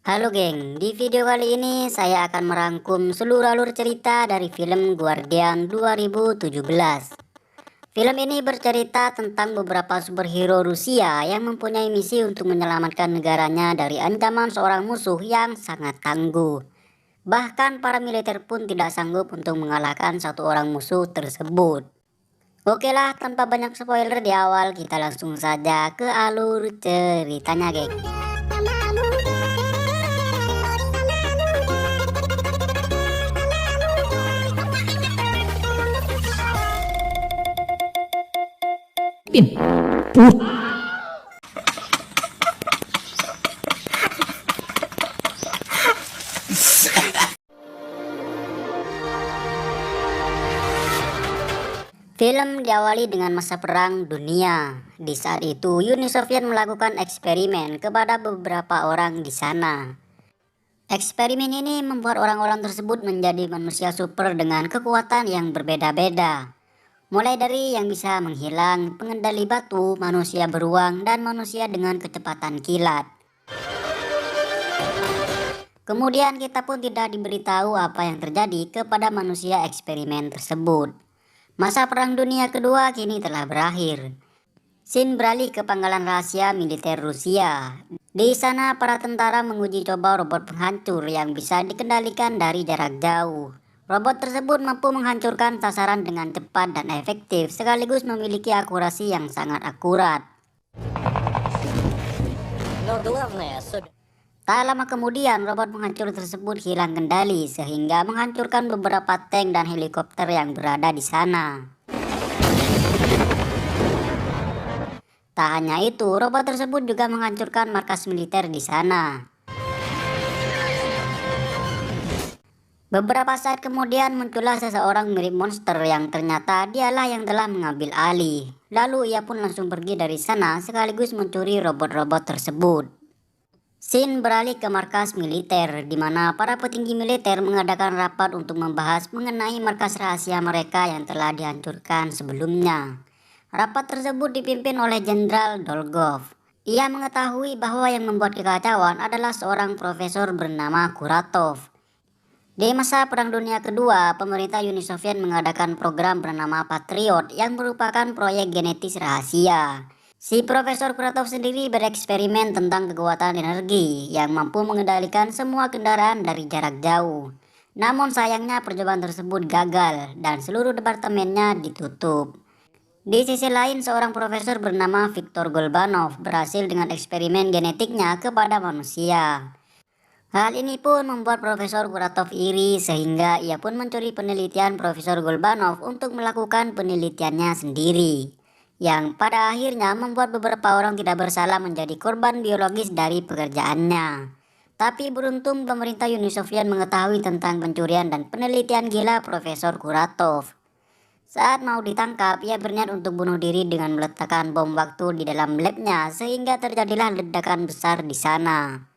Halo geng, di video kali ini saya akan merangkum seluruh alur cerita dari film Guardian 2017. Film ini bercerita tentang beberapa superhero Rusia yang mempunyai misi untuk menyelamatkan negaranya dari ancaman seorang musuh yang sangat tangguh. Bahkan para militer pun tidak sanggup untuk mengalahkan satu orang musuh tersebut. Oke lah, tanpa banyak spoiler di awal, kita langsung saja ke alur ceritanya geng. Film diawali dengan masa perang dunia. Di saat itu, Uni Soviet melakukan eksperimen kepada beberapa orang di sana. Eksperimen ini membuat orang-orang tersebut menjadi manusia super dengan kekuatan yang berbeda-beda. Mulai dari yang bisa menghilang, pengendali batu, manusia beruang, dan manusia dengan kecepatan kilat. Kemudian kita pun tidak diberitahu apa yang terjadi kepada manusia eksperimen tersebut. Masa Perang Dunia Kedua kini telah berakhir. Scene beralih ke pangkalan rahasia militer Rusia. Di sana para tentara menguji coba robot penghancur yang bisa dikendalikan dari jarak jauh. Robot tersebut mampu menghancurkan sasaran dengan cepat dan efektif, sekaligus memiliki akurasi yang sangat akurat. Tak lama kemudian, robot penghancur tersebut hilang kendali sehingga menghancurkan beberapa tank dan helikopter yang berada di sana. Tak hanya itu, robot tersebut juga menghancurkan markas militer di sana. Beberapa saat kemudian muncullah seseorang mirip monster yang ternyata dialah yang telah mengambil alih. Lalu ia pun langsung pergi dari sana sekaligus mencuri robot-robot tersebut. Scene beralih ke markas militer, di mana para petinggi militer mengadakan rapat untuk membahas mengenai markas rahasia mereka yang telah dihancurkan sebelumnya. Rapat tersebut dipimpin oleh Jenderal Dolgov. Ia mengetahui bahwa yang membuat kekacauan adalah seorang profesor bernama Kuratov. Di masa Perang Dunia Kedua, pemerintah Uni Soviet mengadakan program bernama Patriot yang merupakan proyek genetis rahasia. Si Profesor Kuratov sendiri bereksperimen tentang kekuatan energi yang mampu mengendalikan semua kendaraan dari jarak jauh. Namun sayangnya percobaan tersebut gagal dan seluruh departemennya ditutup. Di sisi lain, seorang profesor bernama Viktor Golbanov berhasil dengan eksperimen genetiknya kepada manusia. Hal ini pun membuat Profesor Kuratov iri sehingga ia pun mencuri penelitian Profesor Golbanov untuk melakukan penelitiannya sendiri, yang pada akhirnya membuat beberapa orang tidak bersalah menjadi korban biologis dari pekerjaannya. Tapi beruntung pemerintah Uni Soviet mengetahui tentang pencurian dan penelitian gila Profesor Kuratov. Saat mau ditangkap, ia berniat untuk bunuh diri dengan meletakkan bom waktu di dalam labnya sehingga terjadilah ledakan besar di sana.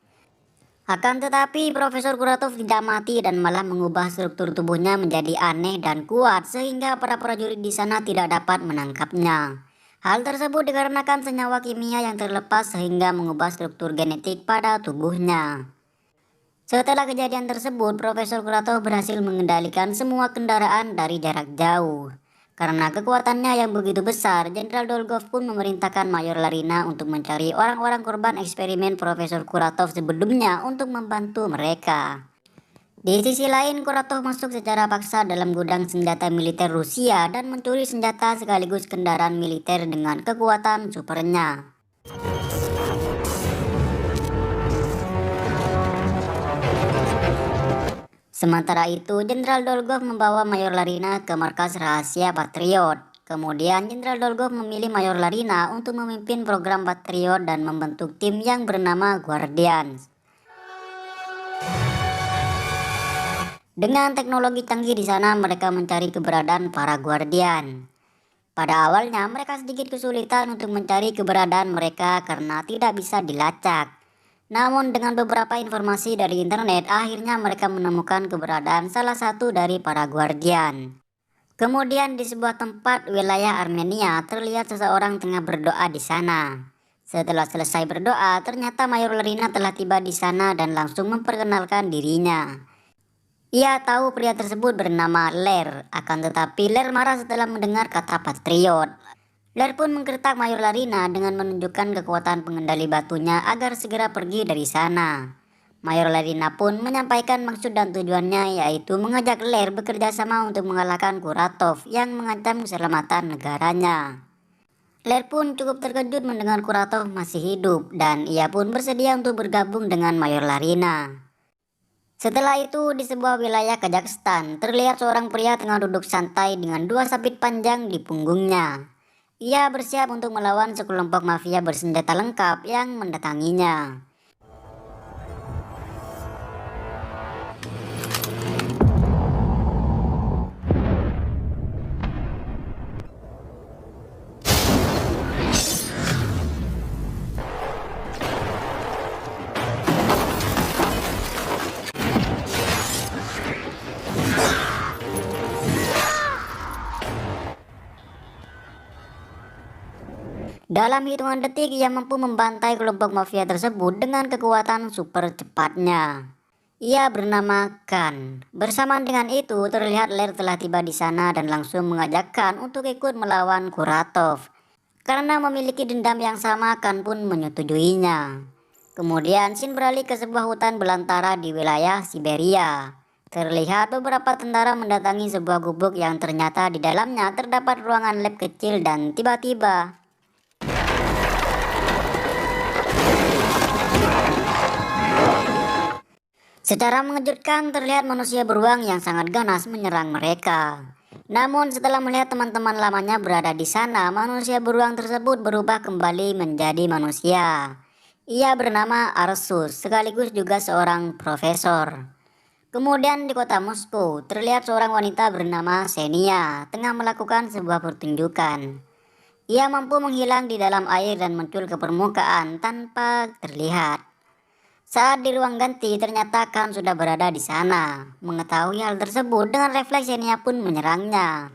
Akan tetapi Profesor Kuratov tidak mati dan malah mengubah struktur tubuhnya menjadi aneh dan kuat sehingga para prajurit di sana tidak dapat menangkapnya. Hal tersebut dikarenakan senyawa kimia yang terlepas sehingga mengubah struktur genetik pada tubuhnya. Setelah kejadian tersebut, Profesor Kuratov berhasil mengendalikan semua kendaraan dari jarak jauh. Karena kekuatannya yang begitu besar, Jenderal Dolgov pun memerintahkan Mayor Larina untuk mencari orang-orang korban eksperimen Profesor Kuratov sebelumnya untuk membantu mereka. Di sisi lain, Kuratov masuk secara paksa dalam gudang senjata militer Rusia dan mencuri senjata sekaligus kendaraan militer dengan kekuatan supernya. Sementara itu, Jenderal Dolgov membawa Mayor Larina ke markas rahasia Patriot. Kemudian Jenderal Dolgov memilih Mayor Larina untuk memimpin program Patriot dan membentuk tim yang bernama Guardians. Dengan teknologi canggih di sana, mereka mencari keberadaan para Guardian. Pada awalnya, mereka sedikit kesulitan untuk mencari keberadaan mereka karena tidak bisa dilacak. Namun dengan beberapa informasi dari internet, akhirnya mereka menemukan keberadaan salah satu dari para Guardian. Kemudian di sebuah tempat wilayah Armenia, terlihat seseorang tengah berdoa di sana. Setelah selesai berdoa, ternyata Mayor Larina telah tiba di sana dan langsung memperkenalkan dirinya. Ia tahu pria tersebut bernama Ler, akan tetapi Ler marah setelah mendengar kata patriot. Ler pun menggertak Mayor Larina dengan menunjukkan kekuatan pengendali batunya agar segera pergi dari sana. Mayor Larina pun menyampaikan maksud dan tujuannya, yaitu mengajak Ler bekerja sama untuk mengalahkan Kuratov yang mengancam keselamatan negaranya. Ler pun cukup terkejut mendengar Kuratov masih hidup dan ia pun bersedia untuk bergabung dengan Mayor Larina. Setelah itu, di sebuah wilayah Kazakhstan, terlihat seorang pria tengah duduk santai dengan dua sabit panjang di punggungnya. Ia bersiap untuk melawan sekelompok mafia bersenjata lengkap yang mendatanginya. Dalam hitungan detik, ia mampu membantai kelompok mafia tersebut dengan kekuatan super cepatnya. Ia bernama Khan. Bersamaan dengan itu, terlihat Ler telah tiba di sana dan langsung mengajak Khan untuk ikut melawan Kuratov. Karena memiliki dendam yang sama, Khan pun menyetujuinya. Kemudian, scene beralih ke sebuah hutan belantara di wilayah Siberia. Terlihat beberapa tentara mendatangi sebuah gubuk yang ternyata di dalamnya terdapat ruangan lab kecil dan tiba-tiba secara mengejutkan terlihat manusia beruang yang sangat ganas menyerang mereka. Namun setelah melihat teman-teman lamanya berada di sana, manusia beruang tersebut berubah kembali menjadi manusia. Ia bernama Arsus, sekaligus juga seorang profesor. Kemudian di kota Moskow, terlihat seorang wanita bernama Xenia tengah melakukan sebuah pertunjukan. Ia mampu menghilang di dalam air dan muncul ke permukaan tanpa terlihat. Saat di ruang ganti, ternyata Khan sudah berada di sana. Mengetahui hal tersebut, dengan refleks Xenia pun menyerangnya.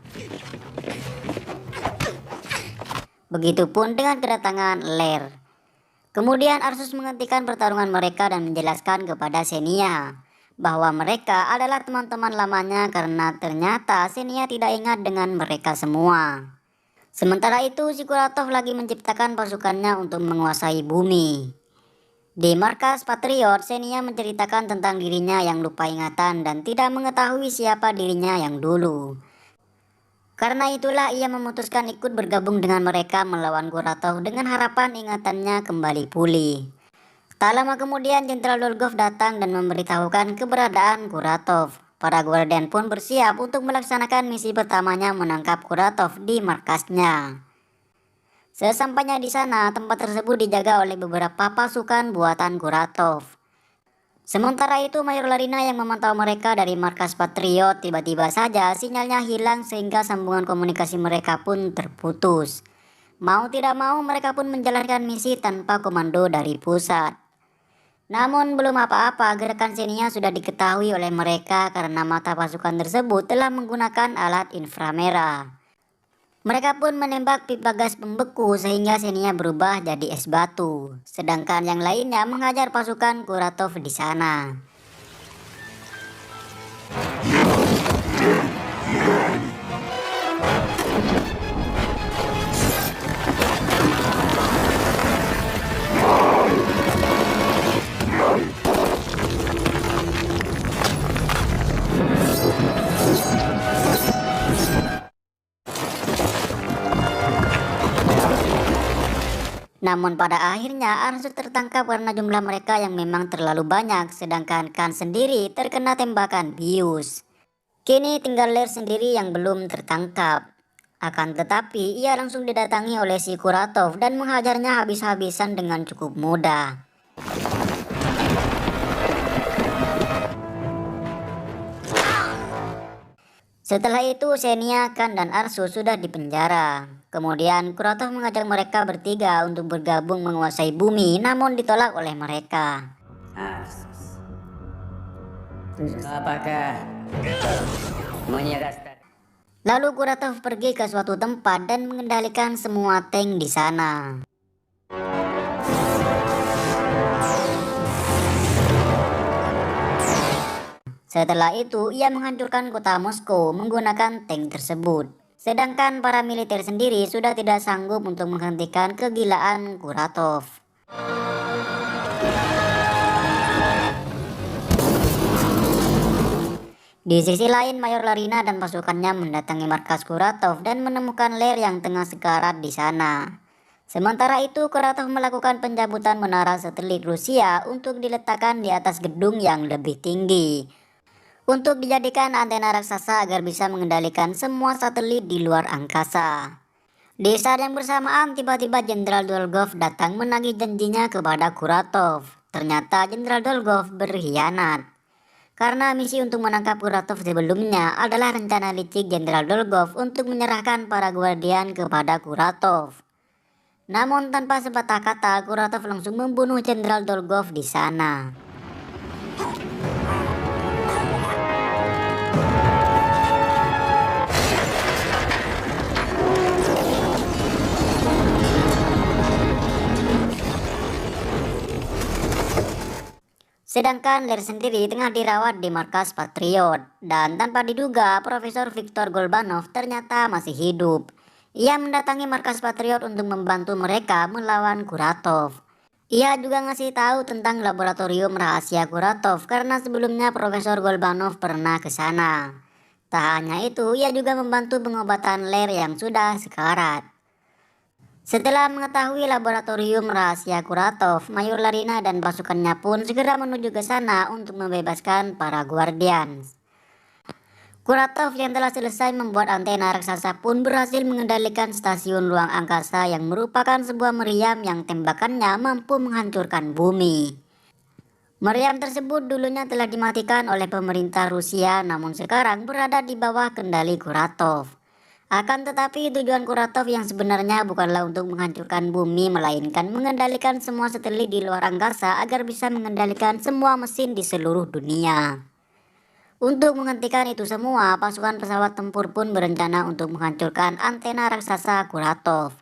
Begitupun dengan kedatangan Ler. Kemudian Arsus menghentikan pertarungan mereka dan menjelaskan kepada Xenia bahwa mereka adalah teman-teman lamanya karena ternyata Xenia tidak ingat dengan mereka semua. Sementara itu, si Kuratov lagi menciptakan pasukannya untuk menguasai bumi. Di markas Patriot, Xenia menceritakan tentang dirinya yang lupa ingatan dan tidak mengetahui siapa dirinya yang dulu. Karena itulah ia memutuskan ikut bergabung dengan mereka melawan Kuratov dengan harapan ingatannya kembali pulih. Tak lama kemudian Jenderal Dolgov datang dan memberitahukan keberadaan Kuratov. Para Guardian pun bersiap untuk melaksanakan misi pertamanya menangkap Kuratov di markasnya. Sesampainya di sana, tempat tersebut dijaga oleh beberapa pasukan buatan Kuratov. Sementara itu, Mayor Larina yang memantau mereka dari markas Patriot, tiba-tiba saja sinyalnya hilang sehingga sambungan komunikasi mereka pun terputus. Mau tidak mau, mereka pun menjalankan misi tanpa komando dari pusat. Namun belum apa-apa, gerakan Xenia sudah diketahui oleh mereka karena mata pasukan tersebut telah menggunakan alat inframerah. Mereka pun menembak pipa gas pembeku sehingga Xenia berubah jadi es batu. Sedangkan yang lainnya menghajar pasukan Kuratov di sana. Namun pada akhirnya Arsus tertangkap karena jumlah mereka yang memang terlalu banyak, sedangkan Khan sendiri terkena tembakan bius. Kini tinggal Ler sendiri yang belum tertangkap. Akan tetapi ia langsung didatangi oleh si Kuratov dan menghajarnya habis-habisan dengan cukup mudah. Setelah itu Xenia, Khan, dan Arsus sudah dipenjara. Kemudian Kuratov mengajak mereka bertiga untuk bergabung menguasai bumi, namun ditolak oleh mereka. Apakah menyerahkan? Lalu Kuratov pergi ke suatu tempat dan mengendalikan semua tank di sana. Setelah itu, ia menghancurkan kota Moskow menggunakan tank tersebut. Sedangkan para militer sendiri sudah tidak sanggup untuk menghentikan kegilaan Kuratov. Di sisi lain, Mayor Larina dan pasukannya mendatangi markas Kuratov dan menemukan Lear yang tengah sekarat di sana. Sementara itu, Kuratov melakukan pencabutan menara satelit Rusia untuk diletakkan di atas gedung yang lebih tinggi, untuk dijadikan antena raksasa agar bisa mengendalikan semua satelit di luar angkasa. Di saat yang bersamaan, tiba-tiba Jenderal Dolgov datang menagih janjinya kepada Kuratov. Ternyata Jenderal Dolgov berkhianat. Karena misi untuk menangkap Kuratov sebelumnya adalah rencana licik Jenderal Dolgov untuk menyerahkan para guardian kepada Kuratov. Namun tanpa sepatah kata, Kuratov langsung membunuh Jenderal Dolgov di sana. Sedangkan Lear sendiri tengah dirawat di markas Patriot, dan tanpa diduga Profesor Viktor Golbanov ternyata masih hidup. Ia mendatangi markas Patriot untuk membantu mereka melawan Kuratov. Ia juga ngasih tahu tentang laboratorium rahasia Kuratov karena sebelumnya Profesor Golbanov pernah ke sana. Tak hanya itu, ia juga membantu pengobatan Lear yang sudah sekarat. Setelah mengetahui laboratorium rahasia Kuratov, Mayor Larina dan pasukannya pun segera menuju ke sana untuk membebaskan para Guardians. Kuratov yang telah selesai membuat antena raksasa pun berhasil mengendalikan stasiun ruang angkasa yang merupakan sebuah meriam yang tembakannya mampu menghancurkan bumi. Meriam tersebut dulunya telah dimatikan oleh pemerintah Rusia, namun sekarang berada di bawah kendali Kuratov. Akan tetapi tujuan Kuratov yang sebenarnya bukanlah untuk menghancurkan bumi, melainkan mengendalikan semua satelit di luar angkasa agar bisa mengendalikan semua mesin di seluruh dunia. Untuk menghentikan itu semua, pasukan pesawat tempur pun berencana untuk menghancurkan antena raksasa Kuratov.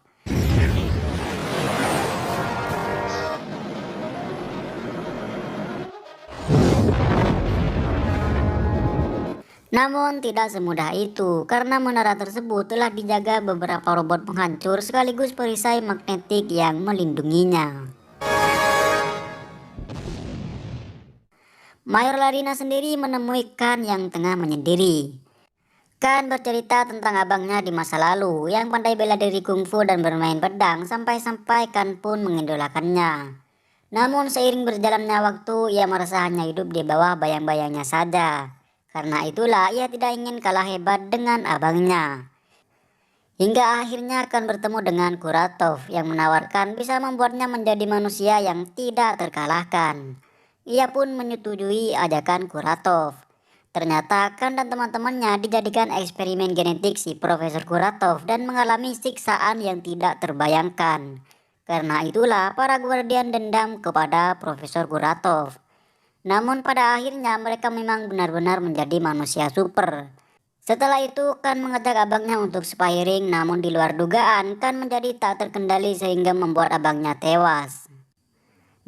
Namun tidak semudah itu, karena menara tersebut telah dijaga beberapa robot penghancur sekaligus perisai magnetik yang melindunginya. Mayor Larina sendiri menemui Khan yang tengah menyendiri. Khan bercerita tentang abangnya di masa lalu yang pandai bela diri kungfu dan bermain pedang, sampai-sampai Khan pun mengidolakannya. Namun seiring berjalannya waktu, ia merasa hanya hidup di bawah bayang-bayangnya saja. Karena itulah ia tidak ingin kalah hebat dengan abangnya. Hingga akhirnya akan bertemu dengan Kuratov yang menawarkan bisa membuatnya menjadi manusia yang tidak terkalahkan. Ia pun menyetujui ajakan Kuratov. Ternyata Khan dan teman-temannya dijadikan eksperimen genetik si Profesor Kuratov dan mengalami siksaan yang tidak terbayangkan. Karena itulah para Guardian dendam kepada Profesor Kuratov. Namun pada akhirnya mereka memang benar-benar menjadi manusia super. Setelah itu Khan mengajak abangnya untuk sparring, namun di luar dugaan Khan menjadi tak terkendali sehingga membuat abangnya tewas.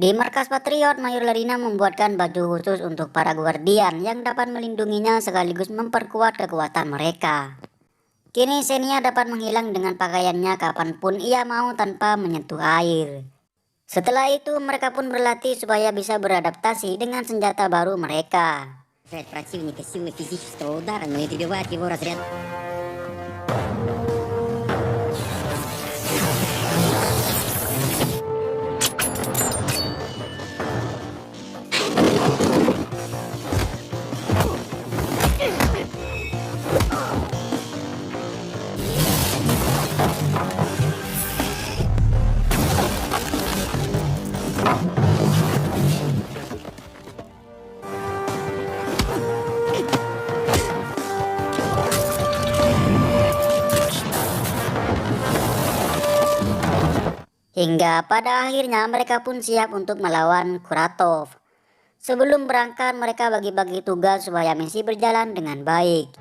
Di markas Patriot, Mayor Larina membuatkan baju khusus untuk para Guardian yang dapat melindunginya sekaligus memperkuat kekuatan mereka. Kini Xenia dapat menghilang dengan pakaiannya kapanpun ia mau tanpa menyentuh air. Setelah itu mereka pun berlatih supaya bisa beradaptasi dengan senjata baru mereka. Противника силы физического удара, но и добивает его разряд. Hingga pada akhirnya mereka pun siap untuk melawan Kuratov. Sebelum berangkat mereka bagi-bagi tugas supaya misi berjalan dengan baik.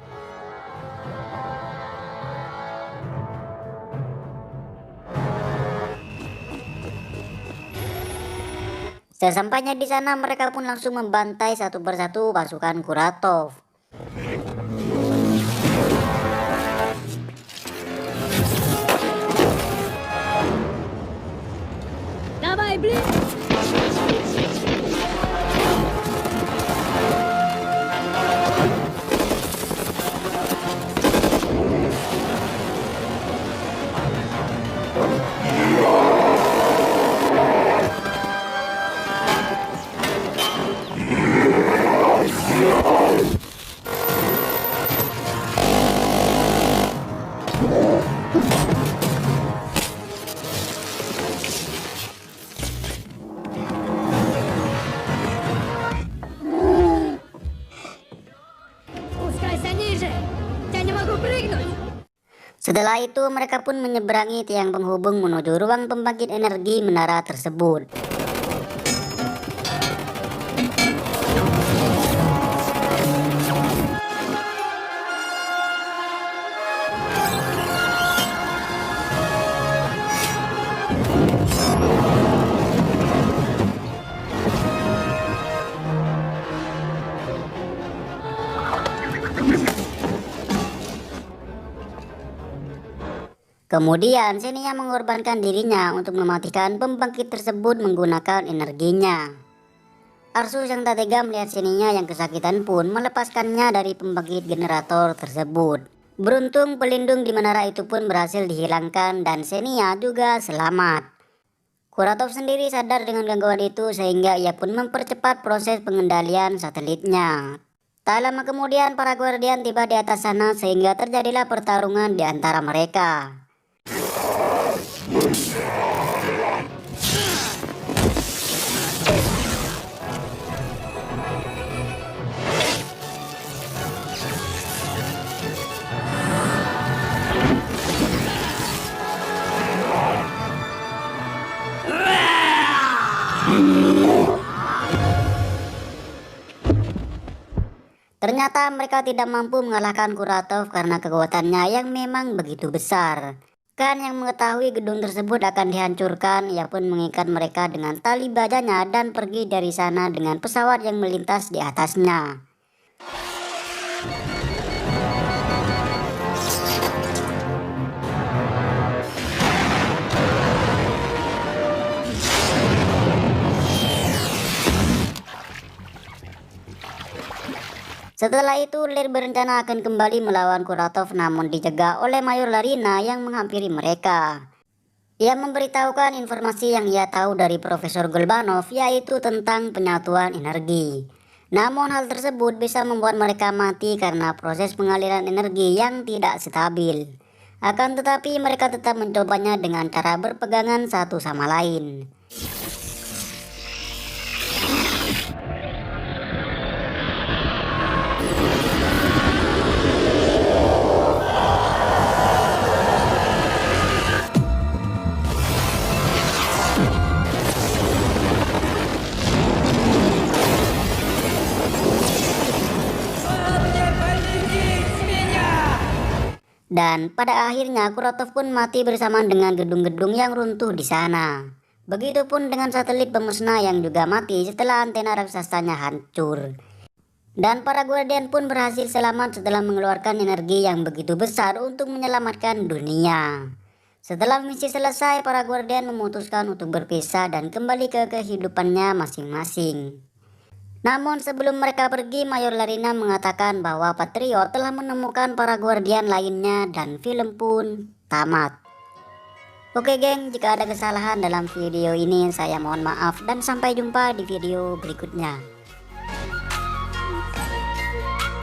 Sesampainya di sana mereka pun langsung membantai satu persatu pasukan Kuratov. Давай, блин! Спускайся ниже! Я не могу прыгнуть! Setelah itu mereka pun menyeberangi tiang penghubung menuju ruang pembangkit energi menara tersebut. Kemudian Xenia mengorbankan dirinya untuk mematikan pembangkit tersebut menggunakan energinya. Arsus yang tak tega melihat Xenia yang kesakitan pun melepaskannya dari pembangkit generator tersebut. Beruntung pelindung di menara itu pun berhasil dihilangkan dan Xenia juga selamat. Kuratov sendiri sadar dengan gangguan itu sehingga ia pun mempercepat proses pengendalian satelitnya. Tak lama kemudian para guardian tiba di atas sana sehingga terjadilah pertarungan di antara mereka. Ternyata mereka tidak mampu mengalahkan Kuratov karena kekuatannya yang memang begitu besar. Kan yang mengetahui gedung tersebut akan dihancurkan, ia pun mengikat mereka dengan tali bajanya dan pergi dari sana dengan pesawat yang melintas di atasnya. Setelah itu Lear berencana akan kembali melawan Kuratov namun dijaga oleh Mayor Larina yang menghampiri mereka. Ia memberitahukan informasi yang ia tahu dari Profesor Golbanov yaitu tentang penyatuan energi. Namun hal tersebut bisa membuat mereka mati karena proses pengaliran energi yang tidak stabil. Akan tetapi mereka tetap mencobanya dengan cara berpegangan satu sama lain. Dan pada akhirnya Kuratov pun mati bersamaan dengan gedung-gedung yang runtuh di sana. Begitupun dengan satelit pemusnah yang juga mati setelah antena raksasanya hancur. Dan para Guardian pun berhasil selamat setelah mengeluarkan energi yang begitu besar untuk menyelamatkan dunia. Setelah misi selesai, para Guardian memutuskan untuk berpisah dan kembali ke kehidupannya masing-masing. Namun sebelum mereka pergi, Mayor Larina mengatakan bahwa Patriot telah menemukan para Guardian lainnya dan film pun tamat. Oke geng, jika ada kesalahan dalam video ini saya mohon maaf dan sampai jumpa di video berikutnya.